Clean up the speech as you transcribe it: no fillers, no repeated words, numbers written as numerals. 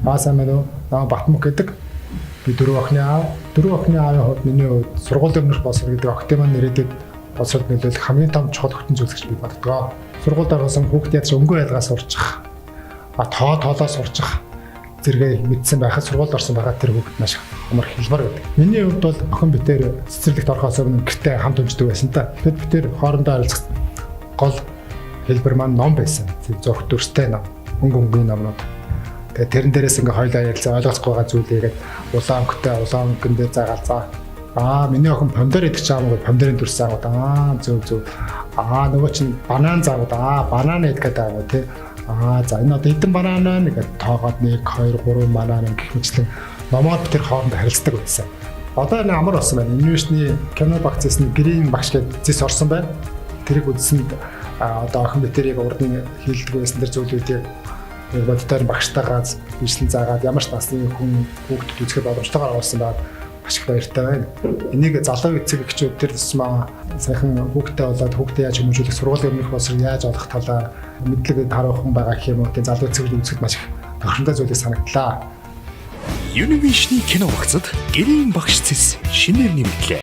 Сайн байна уу? Батмүк гэдэг. Би дөрөв охины аавын хувьд миний хувьд сургуулийн өмнөх боловсрол гэдэг охтын маань нэрээдэг боловсролд нөлөөлөх хамгийн том чухал хүчин зүйлс гэж би боддог. Сургуульд орсон хүүхд яаж өнгөө ялгаа сурчих. Тоолоо сурчих. Зэрэгээ мэдсэн байхад сургуульд орсон байхад тэр хүүхд маш амар хэлбэр байдаг. Миний хувьд бол охин битээр цэцэрлэгт орохоос өмнө гэртээ хамт уншдаг байсан та. Бид битээр хоорондоо харилцах гол хэлбэр маань ном байсан. Зурх дүрстэй ном, өнгөний номнууд. Тэгээ тэрэн дээрээс ингээ хоёлаа ярилцаа ойлгохгүй байгаа зүйлээгээд улаан өнгөн дээр заагаал за. Миний охин помидор идэх чаамаа помидорын дүрс заагууд. Зөв. Нөгөө чинь банан заагууд. Банан идэх гэдэг аа тий. За энэ одоо эдэн банан нэгэд тоогоод 1 2 3 банан гэх мэтлэн номоод тэр хоорондоо харилцдаг байсан. Одоо энэ амар болсон байна. Университийн кино багц зэсний гэрийн багш гэдэг зэс орсон байна. Тэрийг үзсэнд одоо охин битэрийг урдны хийлдэг байсан тэр зүйлүүдийг боддоор багштайгаа бичлэн заагаад ямар ч насны хүн хүүхдэд үзэхэд боломжтойгоор оруулсан байгаад маш их баяртай байна. Энийг залуу эцэг эхчүүд тэр тусмаа сайхан хүүхдэд болоод хүүхдэд яаж хүмүүжүүлэх сургуулийн өмнөх боловсрол яаж олох талаар мэдлэг харуулхан байгаа гэх юм уу тийм залуу эцэг эхчүүд үзэхэд маш их тохиромжтой зүйлийг санагдлаа. Univision кино багцад гэрийн багш зэс шинээр нэмэгдлээ.